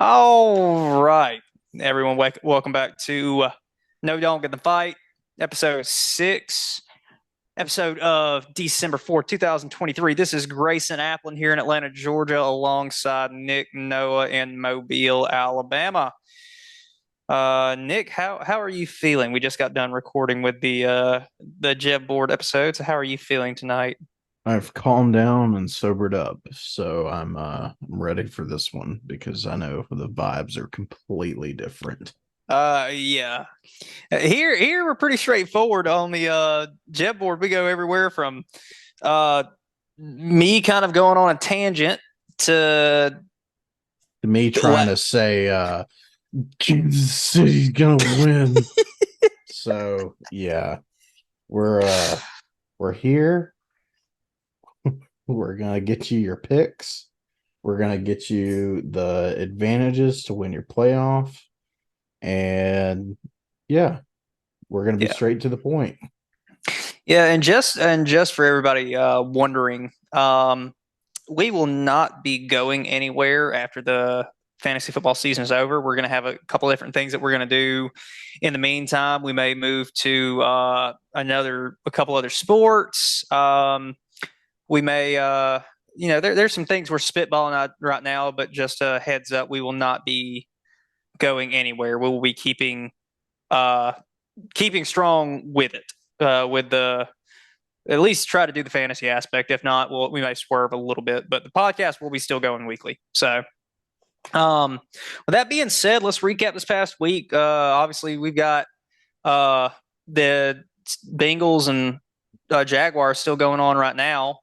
All right, everyone, welcome back to No Don't Get the Fight, episode 6, episode of December 4th, 2023. This is Grayson Applin here in Atlanta, Georgia, alongside Nick Noah in Mobile, Alabama. Nick, how are you feeling? We just got done recording with the Jeb board episodes. How are you feeling tonight? I've calmed down and sobered up, so I'm ready for this one because I know the vibes are completely different. Yeah. Here we're pretty straightforward on the Jeb board. We go everywhere from uh me kind of going on a tangent to Me trying le- to say Kansas City's gonna win. So yeah, we're uh we're here. We're gonna get you your picks. We're gonna get you the advantages to win your playoff. And yeah, we're gonna be yeah. straight to the point. Yeah, and just for everybody wondering, we will not be going anywhere after the fantasy football season is over. We're going to have a couple different things that we're going to do. In the meantime, we may move to a couple other sports. We may, there's some things we're spitballing out right now, but just a heads up, we will not be going anywhere. We will be uh, keeping strong with it, with the at least try to do the fantasy aspect. If not, we may swerve a little bit, but the podcast will be still going weekly. So, with that being said, let's recap this past week. Obviously, we've got the Bengals and Jaguars still going on right now,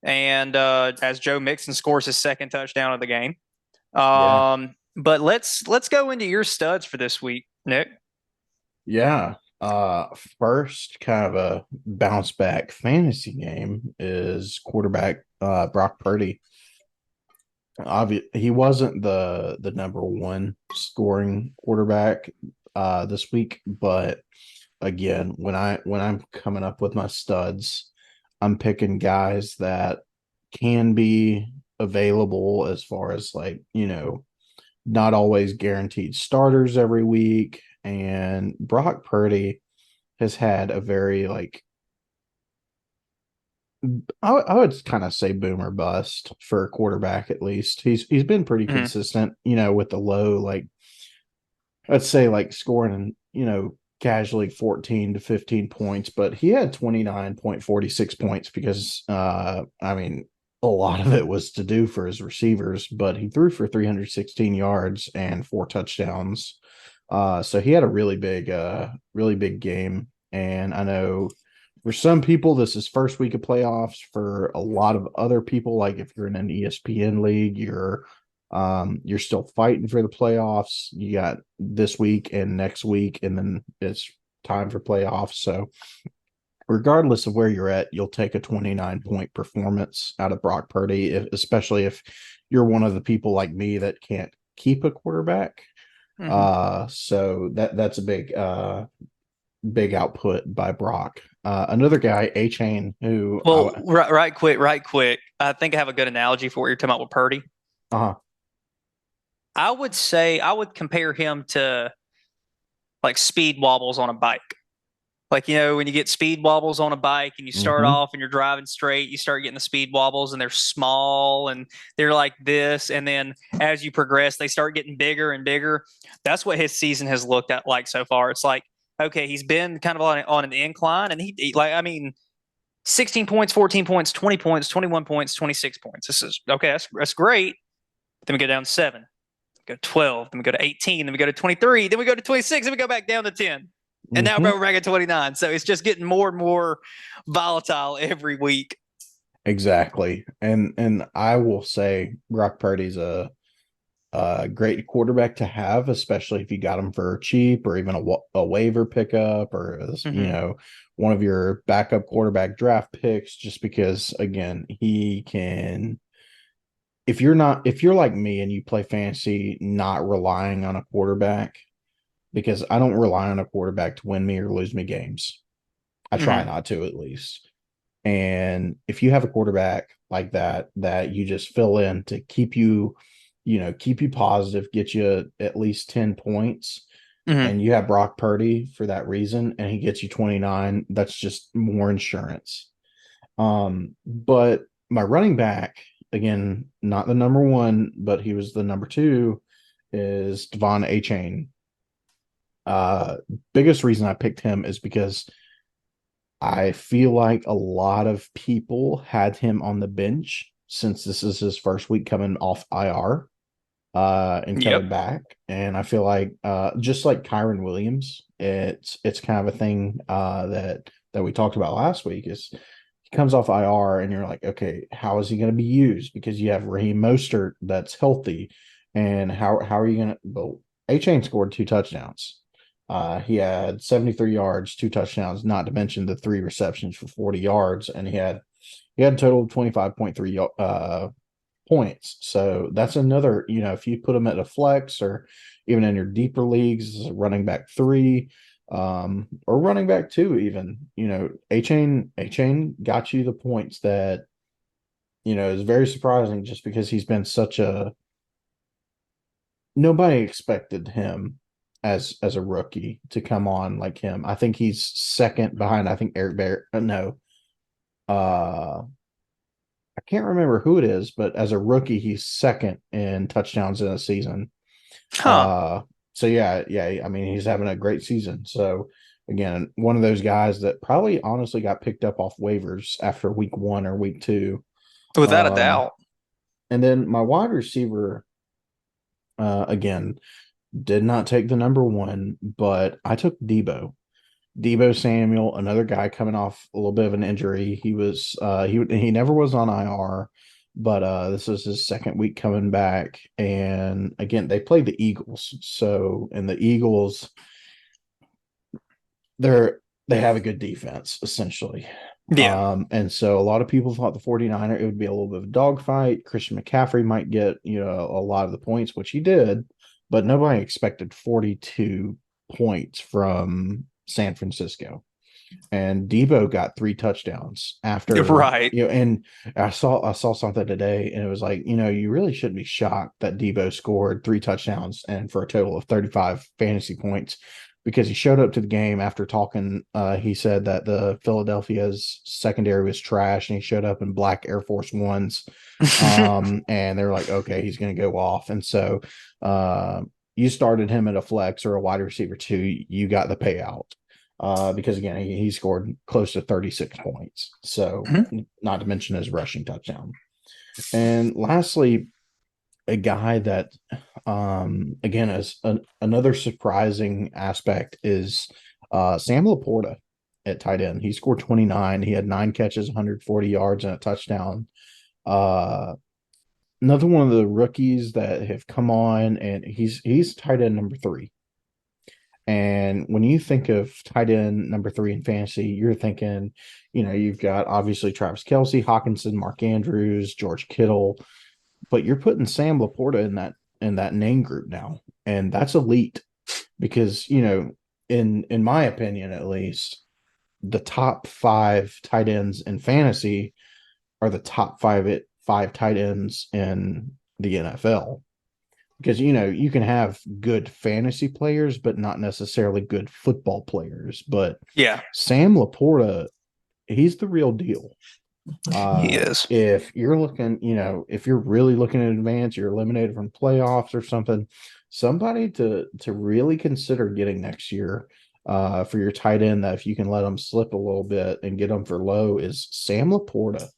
and as Joe Mixon scores his second touchdown of the game. Yeah. But let's go into your studs for this week, Nick. Yeah. First kind of a bounce back fantasy game is quarterback Brock Purdy. He wasn't the number one scoring quarterback this week, but again, when I'm coming up with my studs, I'm picking guys that can be available as far as like, not always guaranteed starters every week. And Brock Purdy has had a very like I would kind of say boomer bust for a quarterback at least. He's been pretty Mm-hmm. consistent, with the low like let's say like scoring casually 14 to 15 points, but he had 29.46 points because I mean a lot of it was to do for his receivers, but he threw for 316 yards and 4 touchdowns. So he had a really big game. And I know for some people this is first week of playoffs. For a lot of other people, like if you're in an ESPN league, you're still fighting for the playoffs. You got this week and next week, and then it's time for playoffs. So regardless of where you're at, you'll take a 29-point performance out of Brock Purdy, especially if you're one of the people like me that can't keep a quarterback. Mm-hmm. So that's a big output by Brock. Another guy, A Chain, who Well, right quick. I think I have a good analogy for what you're talking about with Purdy. uh I would say I would compare him to like speed wobbles on a bike. Like, when you get speed wobbles on a bike and you start hmm off and you're driving straight, you start getting the speed wobbles and they're small and they're like this. And then as you progress, they start getting bigger and bigger. That's what his season has looked at like so far. It's like, okay, he's been kind of on an incline and like, I mean, 16 points, 14 points, 20 points, 21 points, 26 points. This is okay. That's great. Then we go down 7, go to 12, then we go to 18, then we go to 23, then we go to 26, then we go back down to 10. And now hmm we're back at 29. So it's just getting more and more volatile every week. Exactly. And I will say Brock Purdy's a great quarterback to have, especially if you got him for cheap or even a waiver pickup or Mm-hmm. one of your backup quarterback draft picks. Just because, again, he can. If you're like me and you play fantasy, not relying on a quarterback, because I don't rely on a quarterback to win me or lose me games. I try Mm-hmm. not to at least. And if you have a quarterback like that you just fill in to keep you keep you positive, get you at least 10 points. Hmm. And you have Brock Purdy for that reason, and he gets you 29. That's just more insurance. But my running back, again, not the number one, but he was the number two, is Devon A Chain. Uh, Biggest reason I picked him is because I feel like a lot of people had him on the bench since this is his first week coming off IR and Yep. coming back. And I feel like just like Kyron Williams, it's kind of a thing that we talked about last week is he comes off IR and you're like, okay, how is he going to be used? Because you have Raheem Mostert that's healthy, and how are you going to? Well, A Chain scored 2 touchdowns. He had 73 yards, 2 touchdowns, not to mention the 3 receptions for 40 yards, and he had a total of 25.3 points. So that's another, if you put him at a flex or even in your deeper leagues, as a running back three, or running back two, even, A Chain got you the points that, is very surprising just because he's been such a nobody expected him as a rookie to come on like him. I think he's second behind, I think Eric Bear. No, uh I can't remember who it is, but as a rookie, he's second in touchdowns in a season. Huh. Uh, so yeah. I mean, he's having a great season. So again, one of those guys that probably honestly got picked up off waivers after week one or week two. Without a Um, doubt. and then my wide receiver, again, did not take the number one, but I took Debo Samuel, another guy coming off a little bit of an injury. He never was on IR, but this is his second week coming back. And again, they played the Eagles. So and the Eagles, they have a good defense, essentially. Yeah. And so a lot of people thought the 49er, it would be a little bit of a dogfight. Christian McCaffrey might get, a lot of the points, which he did, but nobody expected 42 points from San Francisco. And Debo got 3 touchdowns after, Right. and I saw something today, and it was like, you really shouldn't be shocked that Debo scored 3 touchdowns and for a total of 35 fantasy points, because he showed up to the game after talking. He said that the Philadelphia's secondary was trash, and he showed up in black Air Force Ones. And they were like, okay, he's going to go off. And so, you started him at a flex or a wide receiver two, you got the payout. Because again, he scored close to 36 points. So, Mhm. not to mention his rushing touchdown. And lastly, a guy that, again, is another surprising aspect is Sam Laporta at tight end. He scored 29. He had 9 catches, 140 yards, and a touchdown. Uh, Another one of the rookies that have come on, and he's tight end number three. And when you think of tight end number three in fantasy, you're thinking, you've got obviously Travis Kelce, Hawkinson, Mark Andrews, George Kittle, but you're putting Sam Laporta in that name group now, and that's elite because in my opinion at least, the top five tight ends in fantasy are the top five tight ends in the NFL, because you can have good fantasy players but not necessarily good football players. But Yeah. Sam Laporta, he's the real deal. He is. If you're really looking in advance, you're eliminated from playoffs or something, somebody to really consider getting next year for your tight end, that if you can let them slip a little bit and get them for low, is Sam Laporta.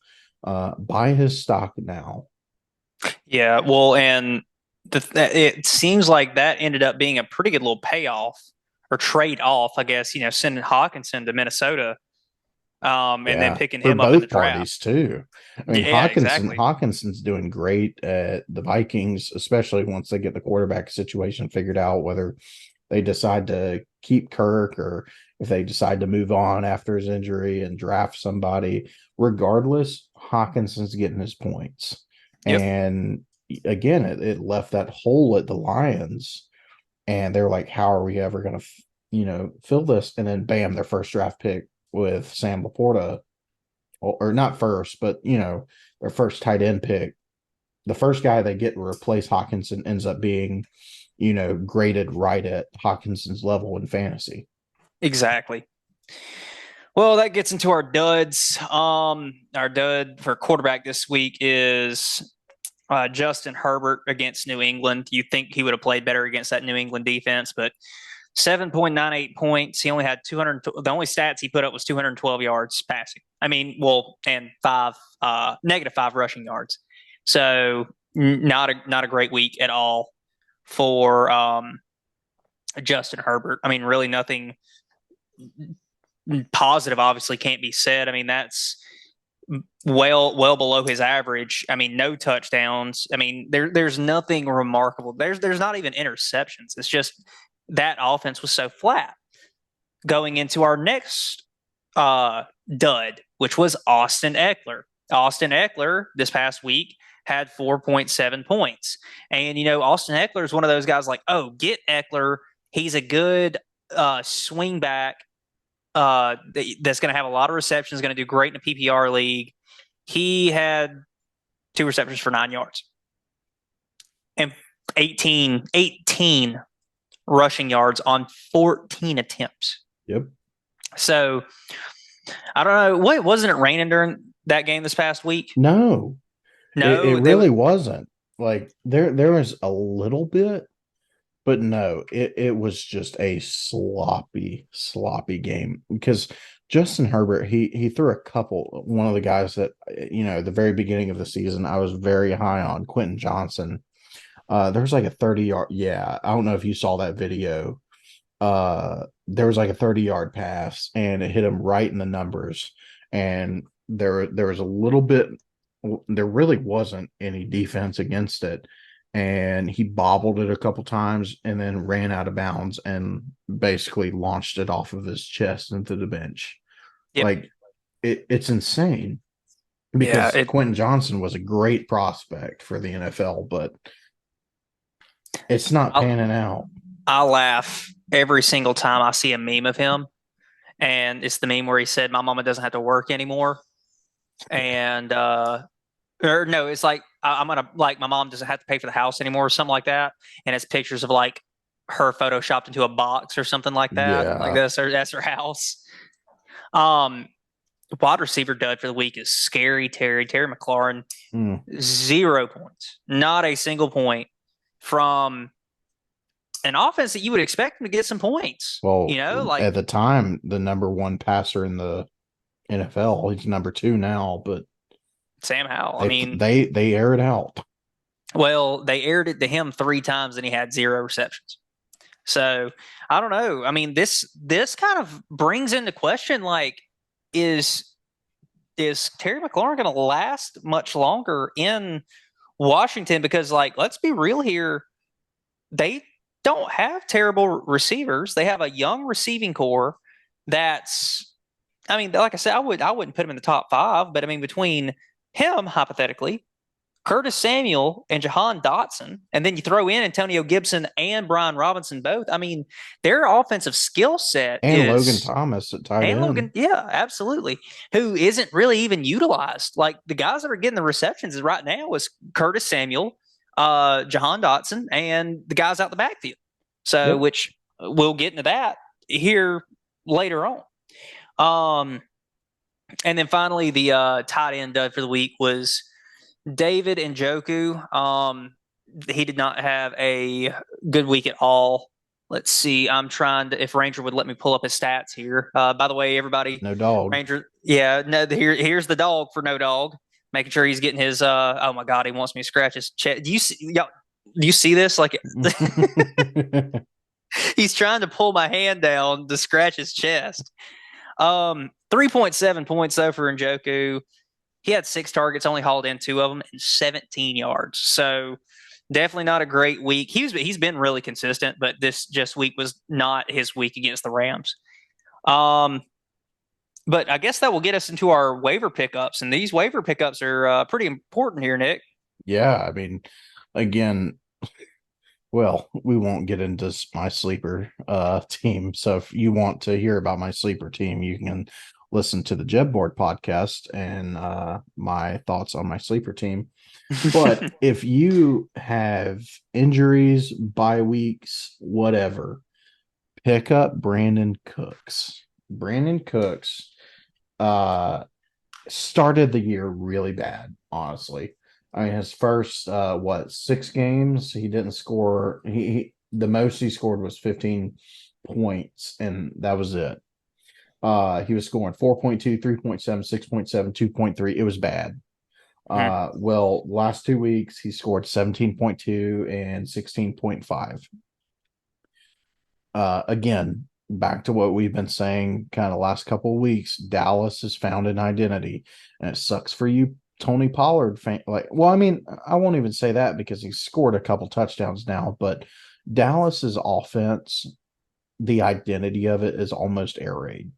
Buy his stock now. Yeah. Well, and it seems like that ended up being a pretty good little payoff or trade off, I guess, sending Hawkinson to Minnesota, and then Yeah, picking for him up in the both draft. parties too. I mean, Yeah, exactly. Hawkinson's doing great at the Vikings, especially once they get the quarterback situation figured out, whether they decide to keep Kirk or if they decide to move on after his injury and draft somebody. Regardless, Hawkinson's getting his points. Yep. And again, it left that hole at the Lions, and they're like, how are we ever going to, fill this? And then bam, their first draft pick with Sam Laporta, or not first, but their first tight end pick. the first guy they get to replace Hawkinson ends up being, graded right at Hawkinson's level in fantasy. Exactly. Well, that gets into our duds. Our dud for quarterback this week is Justin Herbert against New England. You think he would have played better against that New England defense, but 7.98 points. He only had 200. The only stats he put up was 212 yards passing. I mean, well, and -5 rushing yards. So not a great week at all for Justin Herbert. I mean, really nothing positive. Obviously, can't be said. I mean, that's well below his average. I mean, no touchdowns. I mean, there's nothing remarkable. There's not even interceptions. It's just that offense was so flat. Going into our next dud, which was Austin Eckler. Austin Eckler this past week had 4.7 points. And, Austin Eckler is one of those guys like, oh, get Eckler. He's a good swing back that's going to have a lot of receptions, going to do great in a PPR league. He had 2 receptions for 9 yards and 18 rushing yards on 14 attempts. Yep. So I don't know. What wasn't it raining during that game this past week? No, it No, really wasn't. Like there was a little bit, but no, it was just a sloppy game because Justin Herbert, he threw a couple. One of the guys that, the very beginning of the season, I was very high on, Quentin Johnson. There was like a 30-yard. Yeah, I don't know if you saw that video. There was like a 30-yard pass and it hit him right in the numbers. And there was a little bit, there really wasn't any defense against it. And he bobbled it a couple times and then ran out of bounds and basically launched it off of his chest into the bench. yep. Like it's insane Yeah, because Quentin Johnson was a great prospect for the NFL, but it's not panning out. I laugh every single time I see a meme of him. And it's the meme where he said, "My mama doesn't have to work anymore." And, or no, it's like, I'm going to, like, my mom doesn't have to pay for the house anymore or something like that. And it's pictures of like her photoshopped into a box or something like that. Like Yeah. that's her house. Um, Wide receiver dud for the week is Scary Terry McLaurin. 0 points, not a single point from an offense that you would expect him to get some points. Well, Like at the time, the number one passer in the NFL, he's number 2 now, but Sam Howell. they I mean, they air it out. well, they aired it to him 3 times and he had 0 receptions. So I don't know. I mean, this kind of brings into question, like, is Terry McLaurin going to last much longer in Washington? Because, like, let's be real here, they don't have terrible receivers. They have a young receiving core that's, I mean, like I said, I wouldn't put him in the top 5, but I mean, between him, hypothetically, Curtis Samuel and Jahan Dotson, and then you throw in Antonio Gibson and Brian Robinson both. I mean, their offensive skill set And Logan Thomas at tight and end. Logan, yeah, absolutely, who isn't really even utilized. Like, the guys that are getting the receptions right now is Curtis Samuel, Jahan Dotson, and the guys out the backfield. So, Yep. which we'll get into that here later on. And then finally, the tight end dud for the week was David Njoku. He did not have a good week at all. Let's see. I'm trying to, if Ranger would let me pull up his stats here. By the way, everybody, No dog. Ranger, yeah, no, here's the dog for no dog, making sure he's getting his. Oh my God, he wants me to scratch his chest. Do you see this? Like, he's trying to pull my hand down to scratch his chest. 3.7 points though for Njoku. He had 6 targets, only hauled in 2 of them, and 17 yards. So definitely not a great week. He's been really consistent, but this just week was not his week against the Rams. But I guess that will get us into our waiver pickups, and these waiver pickups are pretty important here, Nick. Yeah, I mean, again, well, we won't get into my sleeper team. So if you want to hear about my sleeper team, you can listen to the Jeb Board podcast and my thoughts on my sleeper team. But if you have injuries, bye weeks, whatever, pick up Brandon Cooks. Brandon Cooks started the year really bad, honestly. I mean, his first 6 games, he didn't score. The most he scored was 15 points, and that was it. He was scoring 4.2, 3.7, 6.7, 2.3. It was bad. Mhm. Well, last 2 weeks he scored 17.2 and 16.5. Again, back to what we've been saying kind of last couple of weeks, Dallas has found an identity, and it sucks for you, Tony Pollard fan. Like, well, I mean, I won't even say that because he's scored a couple touchdowns now, but Dallas's offense, the identity of it is almost air raid.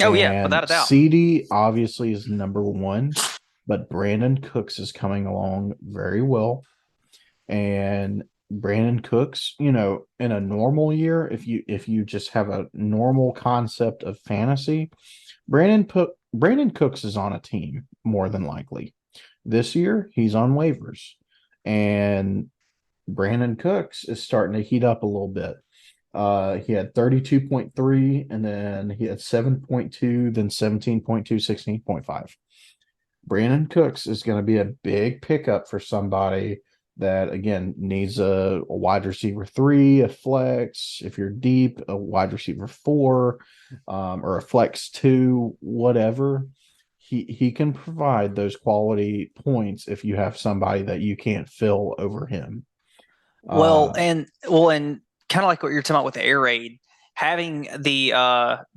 Oh yeah, And without a doubt. CD obviously is number one, but Brandon Cooks is coming along very well. And Brandon Cooks, in a normal year, if you just have a normal concept of fantasy, Brandon Cooks is on a team more than likely. This year, he's on waivers, and Brandon Cooks is starting to heat up a little bit. He had 32.3, and then he had 7.2, then 17.2, 16.5. Brandon Cooks is going to be a big pickup for somebody that, again, needs a wide receiver 3, a flex. If you're deep, a wide receiver 4, or a flex 2, whatever. He can provide those quality points if you have somebody that you can't fill over him. Well, Uh, and kind of like what you're talking about with the air raid, having the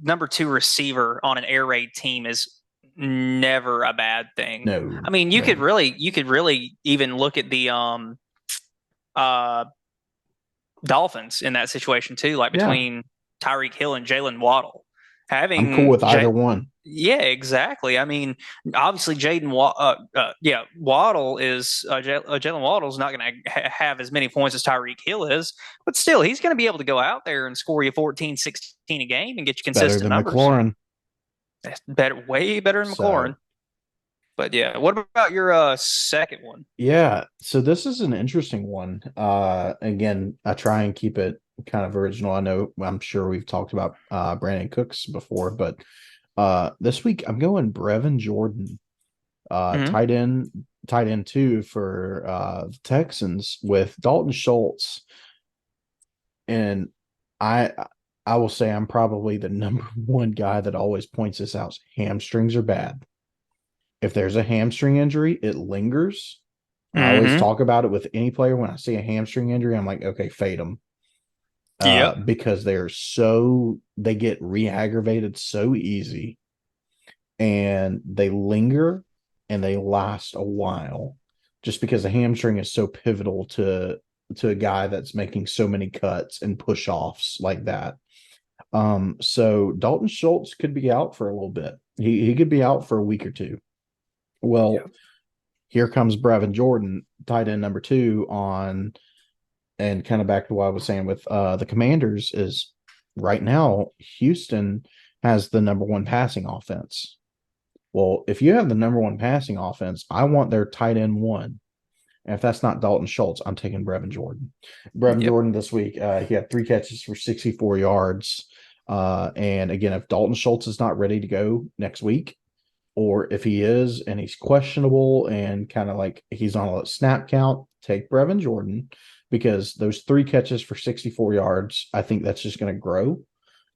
number two receiver on an air raid team is never a bad thing. no, I mean, no, you could really even look at the uh Dolphins in that situation too, like yeah, between Tyreek Hill and Jalen Waddle. I'm cool Having with either J one. Yeah, exactly. I mean, obviously, Waddle is Jalen Waddle's not going to have as many points as Tyreek Hill is, but still, he's going to be able to go out there and score you 14, 16 a game and get you Better consistent than numbers. McLaurin. That's better, way better than McLaurin. So But yeah, what about your second one? yeah, so this is an interesting one. Again, I try and keep it kind of original. I'm sure we've talked about Brandon Cooks before, but this week I'm going Brevin Jordan, Hmm. tight end two for the Texans with Dalton Schultz. And I I will say I'm probably the number one guy that always points this out. Hamstrings are bad. If there's a hamstring injury, it lingers. I always Hmm. talk about it with any player. When I see a hamstring injury, I'm like, okay, fade them. Yep. Because they get re-aggravated so easy, and they linger, and they last a while just because the hamstring is so pivotal to a guy that's making so many cuts and push offs like that. So Dalton Schultz could be out for a little bit. He could be out for a week or two. Well, Yep. here comes Brevin Jordan, tight end number two on, and kind of back to what I was saying with the Commanders is right now Houston has the number one passing offense. Well, if you have the number one passing offense, I want their tight end one. And if that's not Dalton Schultz, I'm taking Brevin Jordan. Brevin Yep. Jordan this week, he had 3 catches for 64 yards. And again, if Dalton Schultz is not ready to go next week, or if he is and he's questionable and kind of like he's on a snap count, take Brevin Jordan because those 3 catches for 64 yards, I think that's just going to grow.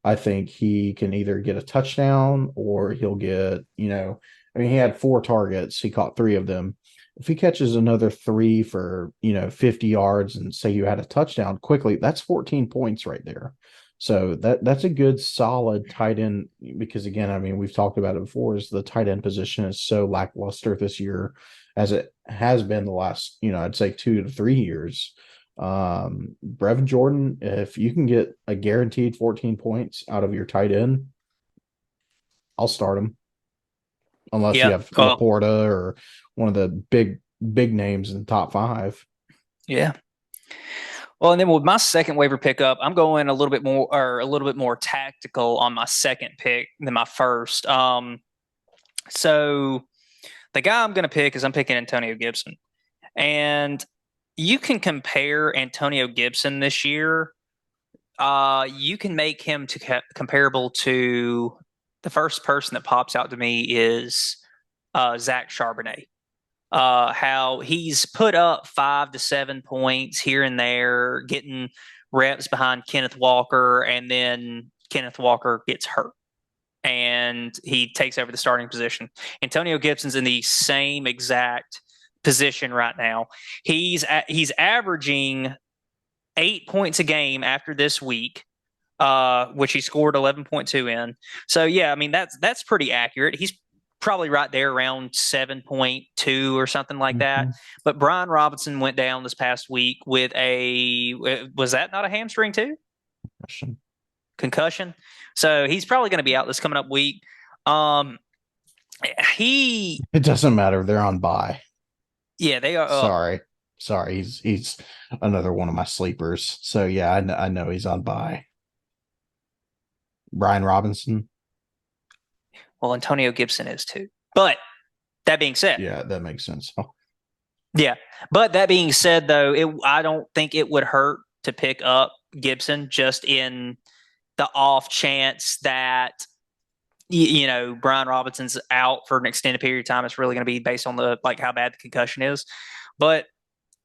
I think he can either get a touchdown or he'll get, I mean, he had 4 targets, he caught 3 of them. If he catches another 3 for, 50 yards and say you had a touchdown quickly, that's 14 points right there. So that's a good solid tight end because again, I mean, we've talked about it before, is the tight end position is so lackluster this year as it has been the last, I'd say 2 to 3 years. Brevin Jordan, if you can get a guaranteed 14 points out of your tight end, I'll start him unless you Yep. have Laporta or one of the big names in the top 5. Yeah. Well, and then with my second waiver pickup, I'm going a little bit more tactical on my second pick than my first. So the guy I'm going to pick is I'm picking Antonio Gibson, and you can compare Antonio Gibson this year. You can make him comparable to the first person that pops out to me is Zach Charbonnet. How he's put up 5 to 7 points here and there, getting reps behind Kenneth Walker, and then Kenneth Walker gets hurt and he takes over the starting position. Antonio Gibson's in the same exact position right now. He's averaging 8 points a game after this week, which he scored 11.2 in. So yeah, I mean that's pretty accurate. He's probably right there around 7.2 or something like that. Mm-hmm. But Brian Robinson went down this past week with was that not a hamstring too? Concussion. So he's probably going to be out this coming up week. Um, he, It doesn't matter. They're on bye. yeah, they are. Sorry. He's another one of my sleepers. So yeah, I know he's on bye. Brian Robinson. Well, Antonio Gibson is too. But that being said, Yeah, that makes sense. Oh, yeah. But that being said, though, I don't think it would hurt to pick up Gibson just in the off chance that Brian Robinson's out for an extended period of time. It's really going to be based on the like how bad the concussion is. But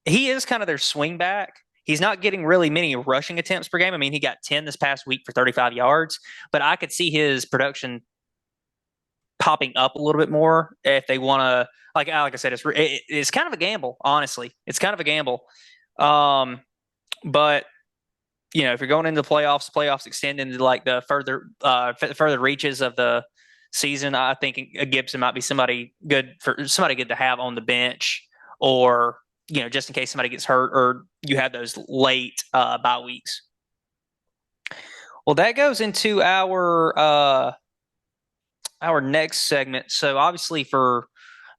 he is kind of their swing back. He's not getting really many rushing attempts per game. I mean, he got 10 this past week for 35 yards, but I could see his production popping up a little bit more if they want to. Like I said, it's kind of a gamble. Honestly, it's kind of a gamble. But if you're going into the playoffs extend into like the further reaches of the season. I think Gibson might be somebody good to have on the bench, or just in case somebody gets hurt, or you have those late bye weeks. Well, that goes into our next segment. So obviously for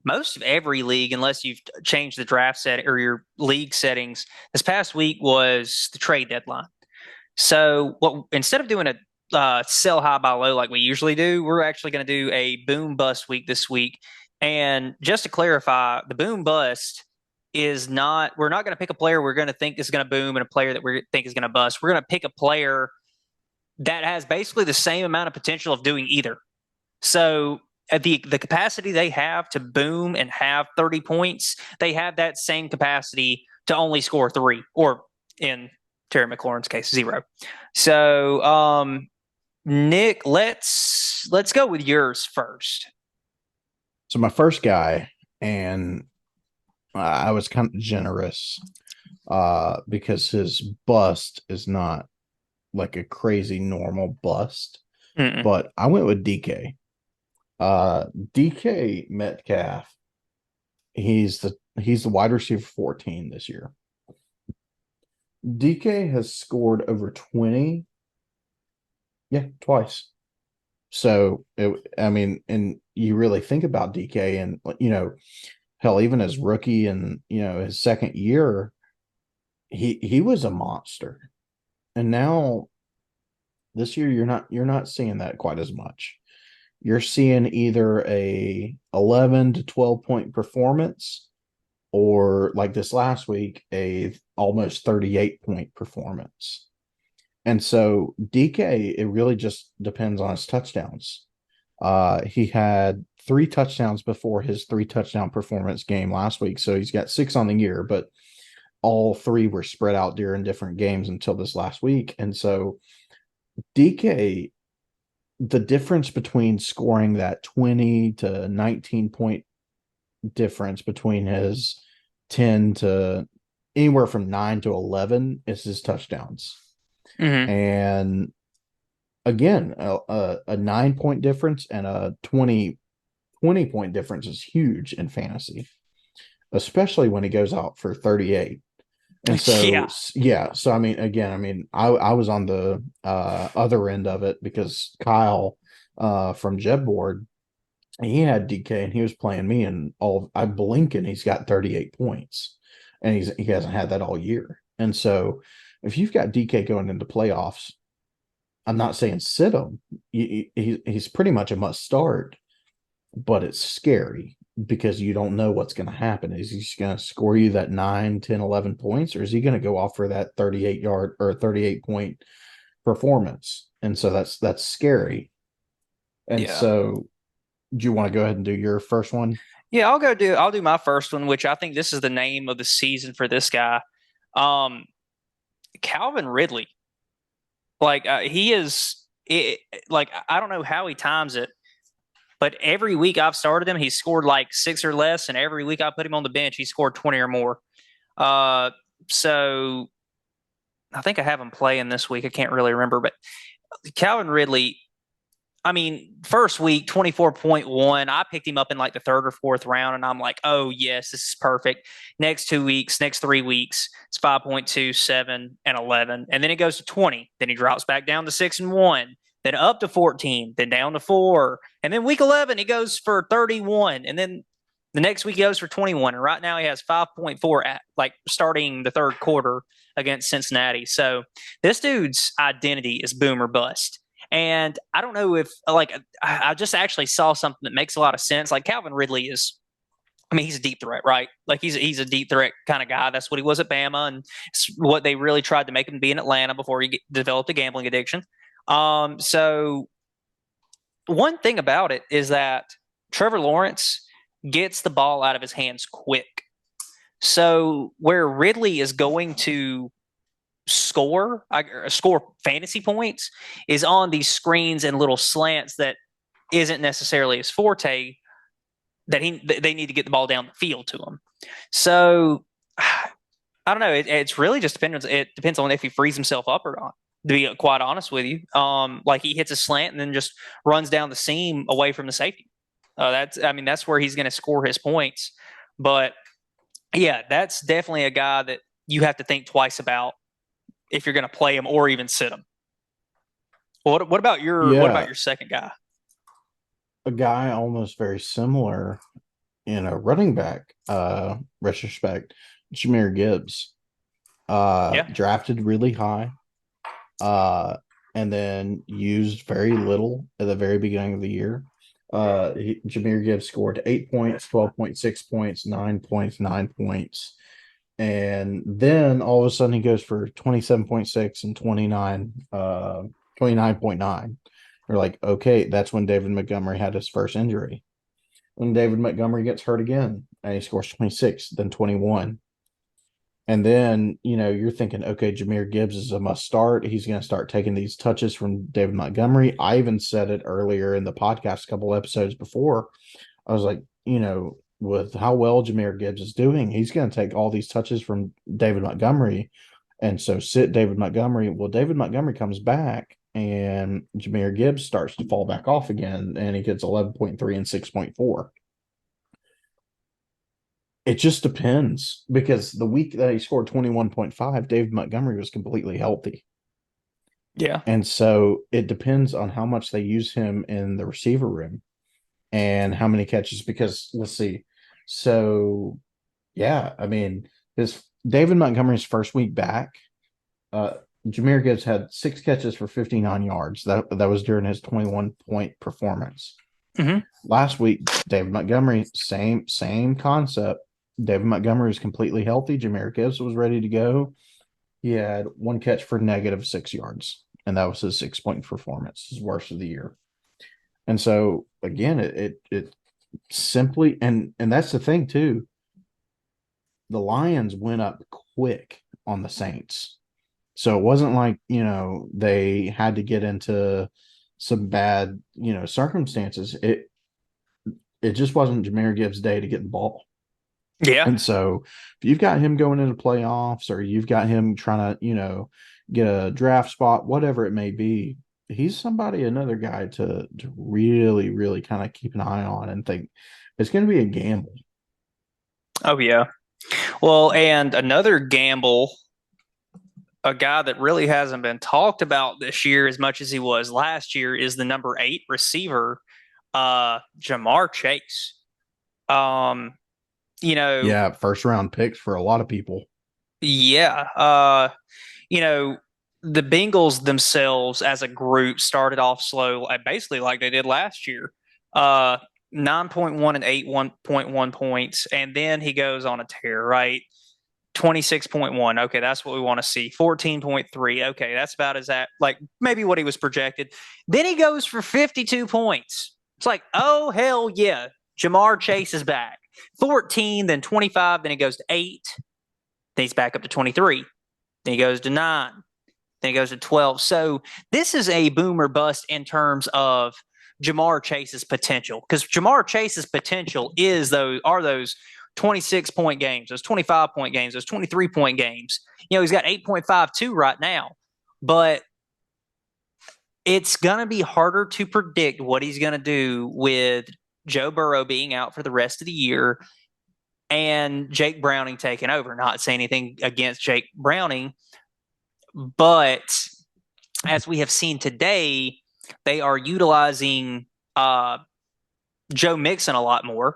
most of every league, unless you've changed the draft set or your league settings, this past week was the trade deadline. So instead of doing a sell high buy low like we usually do, we're actually going to do a boom bust week this week. And just to clarify, the boom bust is not, we're not going to pick a player we're going to think is going to boom and a player that we think is going to bust. We're going to pick a player that has basically the same amount of potential of doing either. So at the capacity they have to boom and have 30 points, they have that same capacity to only score 3, or in Terry McLaurin's case, 0. So, Nick, let's go with yours first. So my first guy, and I was kind of generous because his bust is not like a crazy normal bust, but I went with DK. DK Metcalf. He's the wide receiver 14 this year. DK has scored over 20. Yeah, twice. So, and you really think about DK and, hell, even his rookie and, his second year, he was a monster. And now this year, you're not seeing that quite as much. You're seeing either a 11 to 12 point performance, or like this last week, a almost 38 point performance. And so DK, it really just depends on his touchdowns. He had 3 touchdowns before his 3 touchdown performance game last week. So he's got 6 on the year, but all 3 were spread out during different games until this last week. And so DK, the difference between scoring that 20 to 19 point difference between his 10 to anywhere from 9 to 11 is his touchdowns. Mm-hmm. And again, a 9-point difference and a 20 point difference is huge in fantasy, especially when he goes out for 38. And so, yeah. So, I was on the other end of it because Kyle from Jetboard, he had DK and he was playing me, and I blink and he's got 38 points, and he hasn't had that all year. And so If you've got DK going into playoffs, I'm not saying sit him. He's pretty much a must start, but it's scary because you don't know what's going to happen. Is he going to score you that 9, 10, 11 points, or is he going to go off for that 38-yard or 38-point performance? And so that's scary. And Yeah. so, do you want to go ahead and do your first one? Yeah, I'll do my first one, which I think this is the name of the season for this guy. Um, Calvin Ridley. Like he is like I don't know how he times it, but every week I've started him, he's scored like six or less, and every week I put him on the bench, he scored 20 or more. Uh, so I think I have him playing this week. I can't really remember, but Calvin Ridley, I mean, first week, 24.1. I picked him up in like the third or fourth round, and I'm like, oh, yes, this is perfect. Next 2 weeks, next 3 weeks, it's 5.2, 7, and 11. And then it goes to 20. Then he drops back down to 6 and 1, then up to 14, then down to 4. And then week 11, he goes for 31. And then the next week, he goes for 21. And right now, he has 5.4 at like starting the third quarter against Cincinnati. So this dude's identity is boom or bust. And I don't know if like I just actually saw something that makes a lot of sense. Like Calvin Ridley is, I mean, he's a deep threat, right? Like he's a deep threat kind of guy. That's what he was at Bama, and it's what they really tried to make him be in Atlanta before he developed a gambling addiction. So one thing about it is that Trevor Lawrence gets the ball out of his hands quick. So where Ridley is going to score fantasy points is on these screens and little slants that isn't necessarily his forte that they need to get the ball down the field to him. So I don't know. It's really just depends. It depends on if he frees himself up or not. To be quite honest with you, like he hits a slant and then just runs down the seam away from the safety. That's where he's going to score his points. But yeah, that's definitely a guy that you have to think twice about if you're going to play him or even sit him. What about Yeah, your second guy? a guy almost very similar in a running back retrospect, Jameer Gibbs. Yeah. Drafted really high, and then used very little at the very beginning of the year. Jameer Gibbs scored 8 points, 12.6 points, 9 points, 9 points. And then all of a sudden he goes for 27.6 and 29.9. We're like, okay, that's when David Montgomery had his first injury. When David Montgomery gets hurt again, and he scores 26, then 21. And then, you're thinking, okay, Jameer Gibbs is a must start. He's going to start taking these touches from David Montgomery. I even said it earlier in the podcast, a couple episodes before. I was like, with how well Jameer Gibbs is doing, he's going to take all these touches from David Montgomery. And so sit David Montgomery. Well, David Montgomery comes back and Jameer Gibbs starts to fall back off again, and he gets 11.3 and 6.4. It just depends because the week that he scored 21.5, David Montgomery was completely healthy. Yeah. And so it depends on how much they use him in the receiver room and how many catches. Because let's see. So, yeah, I mean, his David Montgomery's first week back, uh, Jameer Gibbs had 6 catches for 59 yards. That was during his 21-point performance. Hmm. Last week, David Montgomery, same concept. David Montgomery was completely healthy. Jameer Gibbs was ready to go. He had 1 catch for -6 yards, and that was his 6-point performance, his worst of the year. And so again, it simply and that's the thing too. The Lions went up quick on the Saints. So it wasn't like, they had to get into some bad, circumstances. It just wasn't Jameer Gibbs' day to get the ball. Yeah. And so if you've got him going into playoffs or you've got him trying to, get a draft spot, whatever it may be, he's another guy to really, really kind of keep an eye on and think it's going to be a gamble. Oh yeah. Well, and another gamble, a guy that really hasn't been talked about this year as much as he was last year, is the number 8 receiver, Jamar Chase. Um, you know, Yeah, first round picks for a lot of people. Yeah. You know, the Bengals themselves as a group started off slow, basically like they did last year. Uh, 9.1 and 8.1 points, and then he goes on a tear, right? 26.1. Okay, that's what we want to see. 14.3. Okay, that's about as that like maybe what he was projected. Then he goes for 52 points. It's like, oh hell yeah. Jamar Chase is back. 14, then 25, then he goes to 8, then he's back up to 23. Then he goes to 9. Then he goes to 12. So this is a boomer bust in terms of Jamar Chase's potential, because Jamar Chase's potential those 26-point games, those 25-point games, those 23-point games. He's got 8.52 right now, but it's going to be harder to predict what he's going to do with Joe Burrow being out for the rest of the year and Jake Browning taking over. Not saying anything against Jake Browning, but as we have seen today, they are utilizing Joe Mixon a lot more,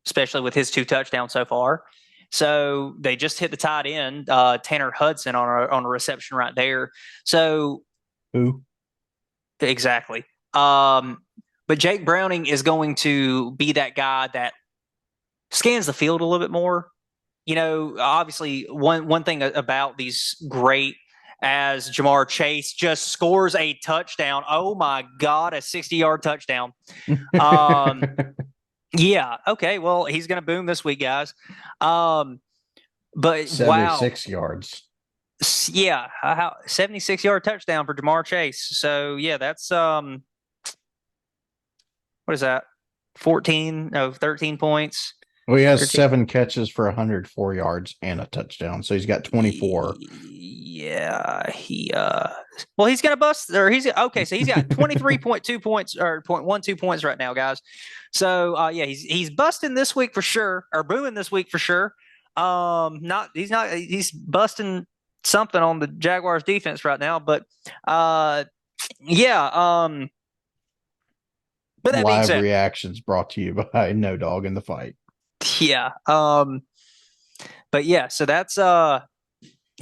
especially with his 2 touchdowns so far. So they just hit the tight end, Tanner Hudson, on a reception right there. So Who? exactly. But Jake Browning is going to be that guy that scans the field a little bit more. Obviously, one thing about these great as Jamar Chase just scores a touchdown. Oh my God, a 60-yard touchdown. Um, yeah, okay, well, he's going to boom this week, guys. But wow, 76 yards. yeah, 76-yard touchdown for Jamar Chase. So yeah, that's what is that? 14 of 13 points. Well, he has 13. 7 catches for 104 yards and a touchdown. So he's got 24. Yeah, well, he's gonna bust, or he's okay. So he's got 23.2 points or 0.12 points right now, guys. So yeah, he's busting this week for sure, or booming this week for sure. Not he's busting something on the Jaguars defense right now, but yeah. But that being Live said, reactions brought to you by No Dog in the Fight. yeah. But yeah, so that's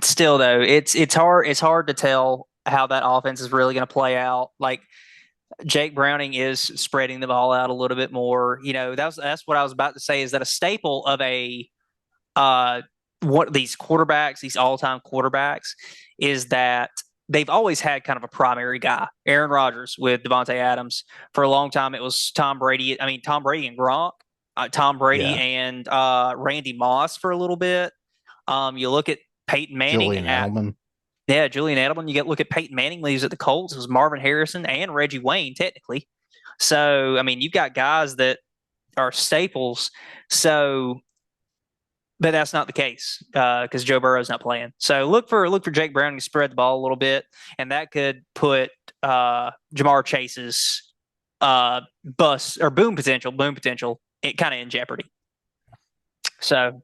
still though, it's hard to tell how that offense is really going to play out. Like Jake Browning is spreading the ball out a little bit more. That's what I was about to say, is that a staple of a what these quarterbacks, these all-time quarterbacks, is that they've always had kind of a primary guy. Aaron Rodgers with Devontae Adams. For a long time, it was Tom Brady. I mean, Tom Brady and Gronk. Tom Brady Yeah. and Randy Moss for a little bit. You look at Peyton Manning Julian at Edelman. yeah, Julian Edelman. Look at Peyton Manning leaves at the Colts. It was Marvin Harrison and Reggie Wayne technically. So I mean, you've got guys that are staples. So, but that's not the case because Joe Burrow's not playing. So look for Jake Browning to spread the ball a little bit, and that could put Jamar Chase's bust or boom potential, kind of in jeopardy. So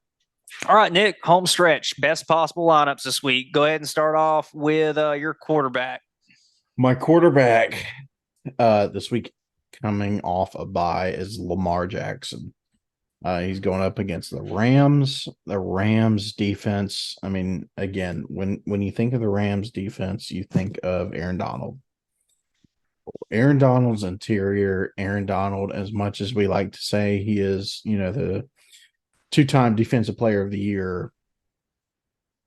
all right, Nick, home stretch, best possible lineups this week. Go ahead and start off with your quarterback. My quarterback this week coming off a bye is Lamar Jackson. He's going up against the Rams. The Rams defense. I mean, again, when you think of the Rams defense, you think of Aaron Donald. Aaron Donald's interior. Aaron Donald, as much as we like to say he is, the 2-time defensive player of the year,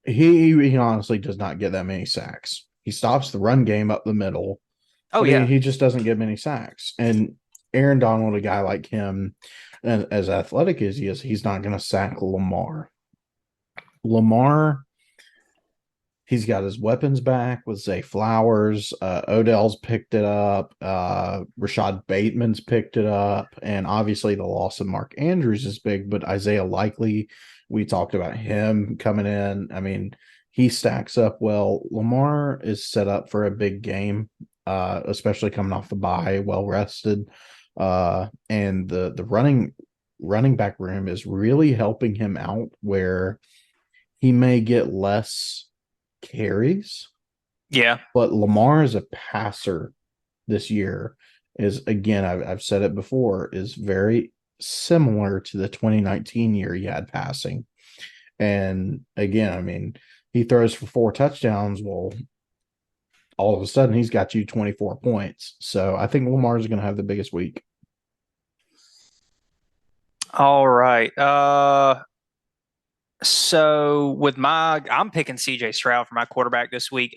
he honestly does not get that many sacks. He stops the run game up the middle, Oh but yeah, he just doesn't get many sacks. And Aaron Donald, a guy like him, and as athletic as he is, he's not going to sack Lamar. Lamar, he's got his weapons back with Zay Flowers. Odell's picked it up. Rashad Bateman's picked it up. And obviously the loss of Mark Andrews is big, but Isaiah Likely, we talked about him coming in. I mean, he stacks up well. Lamar is set up for a big game, especially coming off the bye, well rested. And the running back room is really helping him out where he may get less carries, yeah, but Lamar as a passer this year is, again, I've said it before, is very similar to the 2019 year he had passing. And again, I mean, he throws for 4 touchdowns. Well, all of a sudden he's got you 24 points. So I think Lamar's going to have the biggest week. All right. So with I'm picking CJ Stroud for my quarterback this week.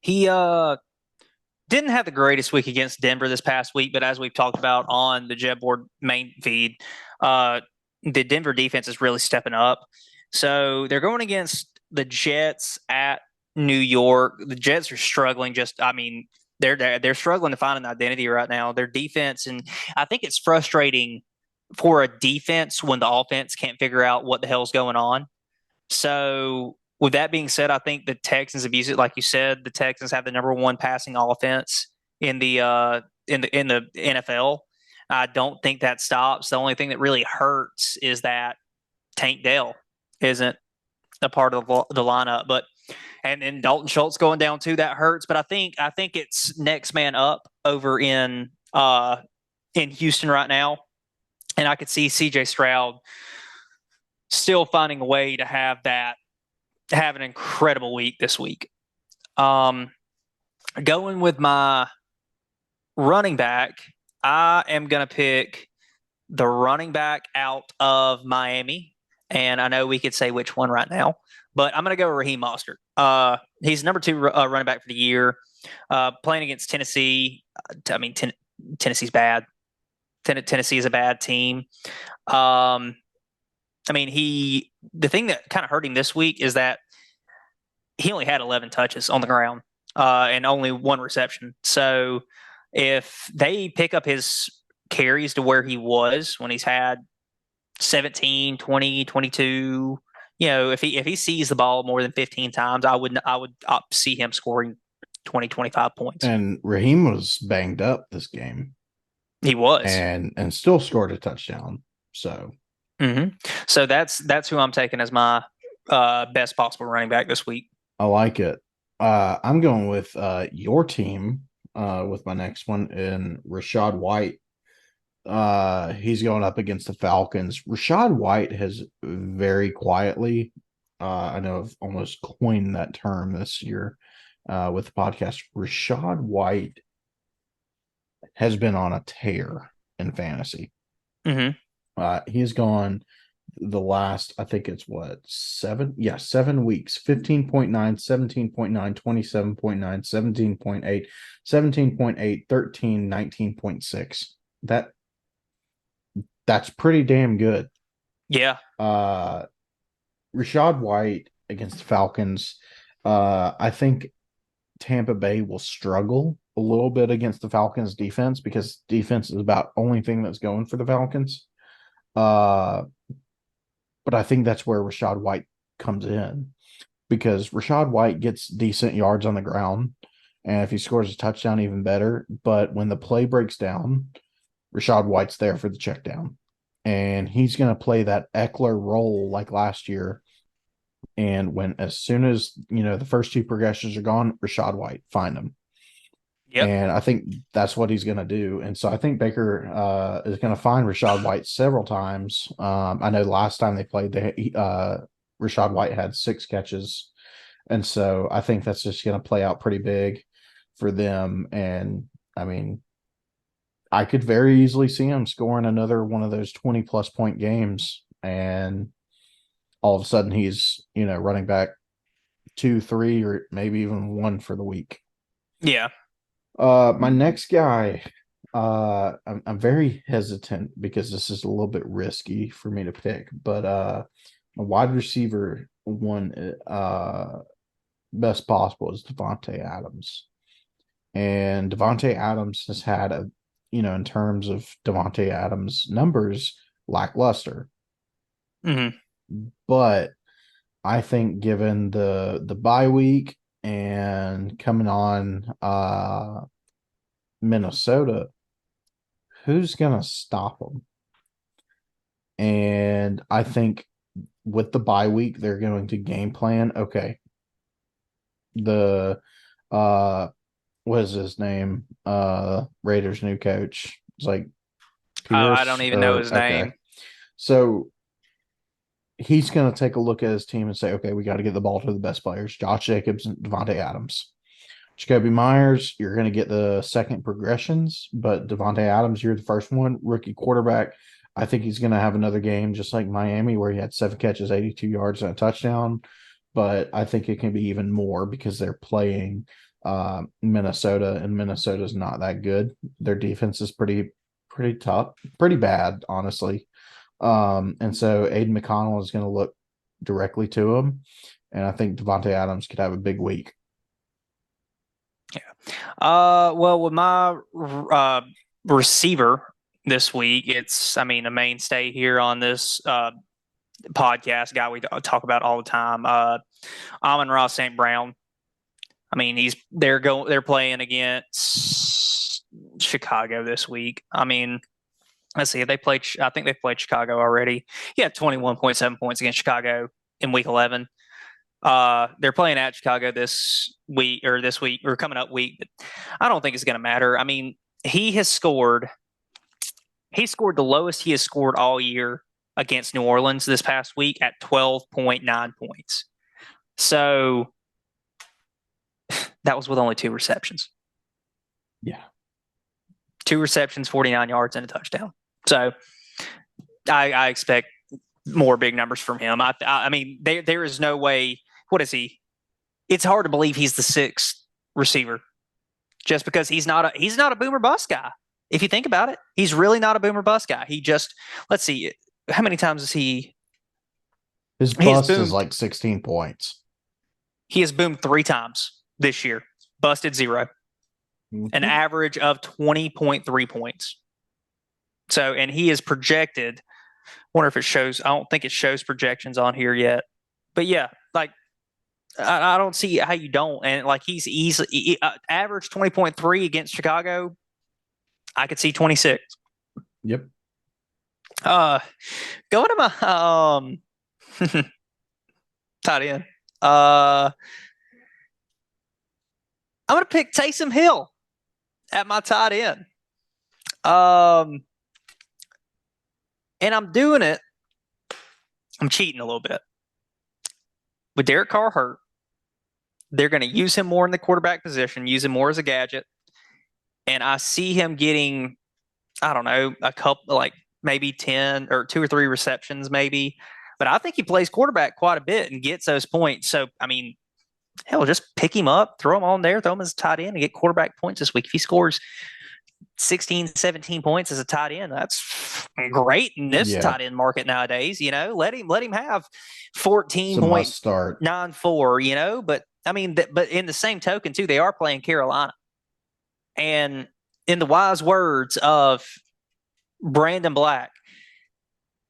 He didn't have the greatest week against Denver this past week, but as we've talked about on the Jet Board main feed, uh, the Denver defense is really stepping up. So they're going against the Jets at New York. The Jets are struggling. I mean, they're struggling to find an identity right now. Their defense, and I think it's frustrating for a defense when the offense can't figure out what the hell's going on. So with that being said, I think the Texans abuse it, like you said. The Texans have the number one passing offense in the NFL. I don't think that stops. The only thing that really hurts is that Tank Dell isn't a part of the lineup, but and Dalton Schultz going down too, that hurts. But I think it's next man up over in Houston right now, and I could see C.J. Stroud still finding a way to have an incredible week this week. Um, Going with my running back, I am going to pick the running back out of Miami. And I know we could say which one right now, but I'm going to go with Raheem Mostert. He's number two running back for the year. Playing against Tennessee. I mean, Tennessee's bad. Tennessee is a bad team. I mean, the thing that kind of hurt him this week is that he only had 11 touches on the ground and only one reception. So if they pick up his carries to where he was when he's had 17, 20, 22, if he sees the ball more than 15 times, I would see him scoring 20, 25 points. And Raheem was banged up this game He was. and still scored a touchdown. So hmm So that's who I'm taking as my best possible running back this week. I like it. I'm going with your team with my next one in Rashad White. He's going up against the Falcons. Rashad White has very quietly, I know I've almost coined that term this year with the podcast. Rashad White has been on a tear in fantasy. hmm He's gone the last, I think it's what, 7? Yeah, 7 weeks, 15.9, 17.9, 27.9, 17.8, 17.8, 13, 19.6. That's pretty damn good. Yeah. Uh, Rashad White against the Falcons. I think Tampa Bay will struggle a little bit against the Falcons defense because defense is about only thing that's going for the Falcons. Uh, but I think that's where Rashad White comes in because Rashad White gets decent yards on the ground. And if he scores a touchdown, even better. But when the play breaks down, Rashad White's there for the check down. And he's going to play that Eckler role like last year. And as soon as, the first two progressions are gone, Rashad White, find him. Yep. And I think that's what he's going to do. And so I think Baker is going to find Rashad White several times. I know last time they played, Rashad White had 6 catches. And so I think that's just going to play out pretty big for them. And I mean, I could very easily see him scoring another one of those 20-plus point games. And all of a sudden he's, running back 2, 3, or maybe even 1 for the week. Yeah. My next guy, I'm very hesitant because this is a little bit risky for me to pick, but a wide receiver one, best possible is Devontae Adams. And Devontae Adams has had in terms of Devontae Adams numbers, lackluster. hmm But I think given the bye week and coming on Minnesota, who's gonna stop them? And I think with the bye week, they're going to game plan. Okay, the what is his name? Raiders new coach. It's like I don't Pierce even know or his okay. name. So he's going to take a look at his team and say, okay, we got to get the ball to the best players, Josh Jacobs and Devontae Adams. Jacoby Myers, you're going to get the second progressions, but Devontae Adams, you're the first one. Rookie quarterback. I think he's going to have another game just like Miami, where he had 7 catches, 82 yards, and a touchdown. But I think it can be even more because they're playing Minnesota, and Minnesota's not that good. Their defense is pretty tough, pretty bad, honestly. And so Aiden McConnell is going to look directly to him, and I think Devontae Adams could have a big week. Well, with my receiver this week, it's, I mean, a mainstay here on this podcast, guy we talk about all the time, Amon-Ra St. Brown. I mean, they're playing against Chicago this week. I mean, let's see, I think they played Chicago already. He had 21.7 points against Chicago in week 11. They're playing at Chicago this week or coming up week, but I don't think it's going to matter. I mean, he scored the lowest he has scored all year against New Orleans this past week at 12.9 points. So that was with only 2 receptions. Yeah. 2 receptions, 49 yards, and a touchdown. So I expect more big numbers from him. I mean, there is no way. What is he? It's hard to believe he's the 6th receiver, just because he's not a boomer bust guy. If you think about it, he's really not a boomer bust guy. Let's see, how many times is he? His bust is like 16 points. He has boomed 3 times this year, busted 0, an average of 20.3 points. So, and he is projected. Wonder if it shows. I don't think it shows projections on here yet. But yeah, like I don't see how you don't. And like he's easily average 20.3 against Chicago. I could see 26. Yep. Going to my tight end. I'm gonna pick Taysom Hill at my tight end. And I'm doing it. I'm cheating a little bit. With Derek Carr hurt, they're going to use him more in the quarterback position, use him more as a gadget. And I see him getting, I don't know, a couple, like maybe 10 or 2 or 3 receptions, maybe. But I think he plays quarterback quite a bit and gets those points. So, I mean, hell, just pick him up, throw him on there, throw him as a tight end and get quarterback points this week. If he scores 16, 17 points as a tight end, that's great in this tight end market nowadays. Let him have 14.94, but I mean, but in the same token too, they are playing Carolina. And in the wise words of Brandon Black,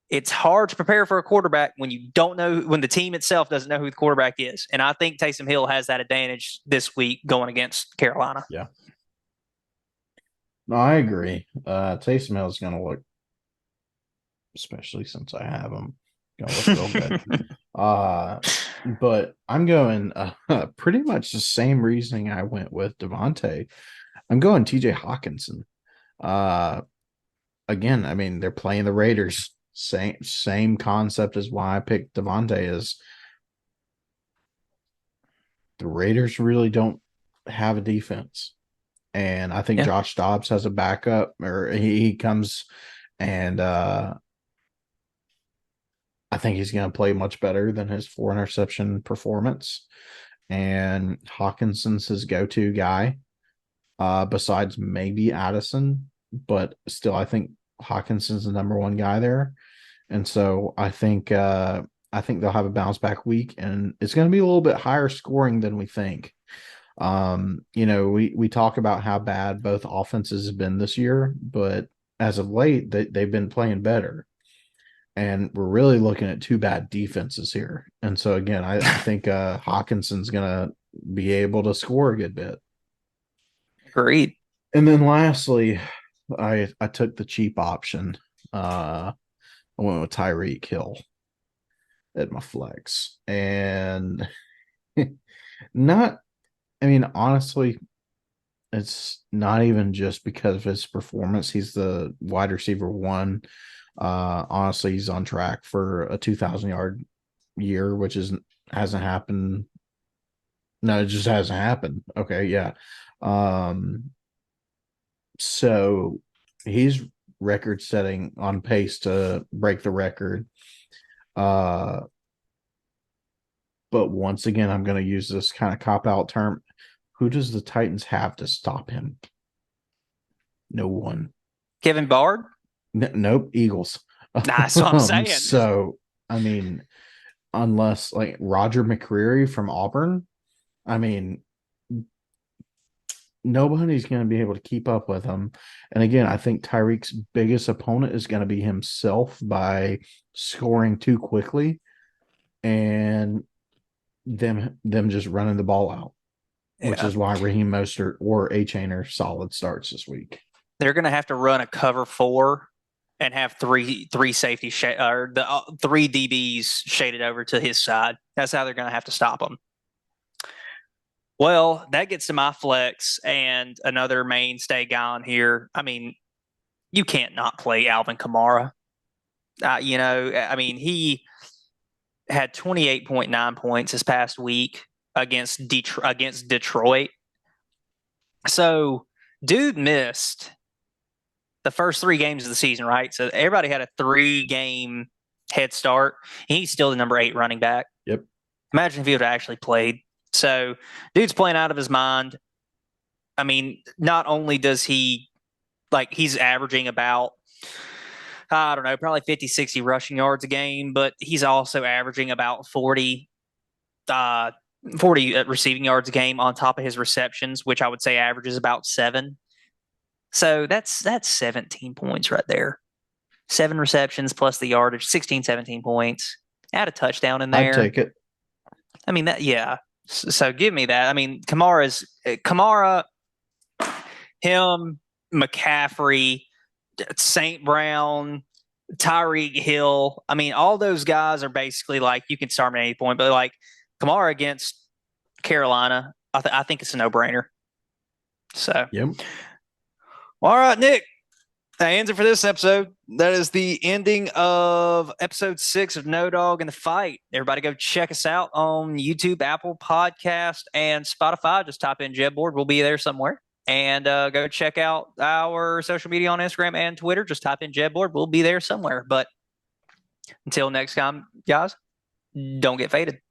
it's hard to prepare for a quarterback when you don't know, when the team itself doesn't know who the quarterback is. And I think Taysom Hill has that advantage this week going against Carolina. Yeah. No, I agree. Taysom Hill is going to look, especially since I have him, going to look real good. But I'm going pretty much the same reasoning I went with Devontae. I'm going TJ Hawkinson. Again, I mean, they're playing the Raiders. Same concept as why I picked Devontae is the Raiders really don't have a defense. And I think Josh Dobbs has a backup, or he comes, and I think he's going to play much better than his 4 interception performance. And Hawkinson's his go-to guy, besides maybe Addison, but still, I think Hawkinson's the number 1 guy there. And so I think they'll have a bounce back week, and it's going to be a little bit higher scoring than we think. We talk about how bad both offenses have been this year, but as of late, they've been playing better. And we're really looking at 2 bad defenses here. And so, again, I think Hawkinson's going to be able to score a good bit. Agreed. And then lastly, I took the cheap option. I went with Tyreek Hill at my flex. And honestly, it's not even just because of his performance. He's the wide receiver 1. Honestly, he's on track for a 2,000 yard year, which isn't hasn't happened. No, it just hasn't happened. Okay, yeah. Um, so he's record setting on pace to break the record. Uh, but once again, I'm going to use this kind of cop out term. Who does the Titans have to stop him? No one. Kevin Bard? Nope, Eagles. That's what I'm saying. So I mean, unless like Roger McCreary from Auburn, I mean, nobody's going to be able to keep up with him. And again, I think Tyreek's biggest opponent is going to be himself by scoring too quickly and them just running the ball out, which Yeah. is why Raheem Mostert or A Chain are solid starts this week. They're going to have to run a cover four and have three safety or the three DBs shaded over to his side. That's how they're going to have to stop him. Well, that gets to my flex and another mainstay guy on here. I mean, you can't not play Alvin Kamara. I mean, he had 28.9 points this past week against Detroit. So, dude missed the first 3 games of the season, right? So everybody had a 3-game head start. He's still the number 8 running back. Yep. Imagine if he would have actually played. So, dude's playing out of his mind. I mean, not only does he's averaging about, I don't know, probably 50, 60 rushing yards a game, but he's also averaging about 40 receiving yards a game on top of his receptions, which I would say averages about 7. So that's 17 points right there. 7 receptions plus the yardage, 16, 17 points. Add a touchdown in I'd there. take it. I mean, yeah. So give me that. I mean, Kamara, him, McCaffrey, St. Brown, Tyreek Hill. I mean, all those guys are basically like you can start them at any point, but like Kamara against Carolina, I think it's a no-brainer. So, Yep. all right, Nick. That ends it for this episode. That is the ending of episode 6 of No Dog in the Fight. Everybody go check us out on YouTube, Apple Podcast, and Spotify. Just type in Jedboard. We'll be there somewhere. And go check out our social media on Instagram and Twitter. Just type in Jedboard. We'll be there somewhere. But until next time, guys, don't get faded.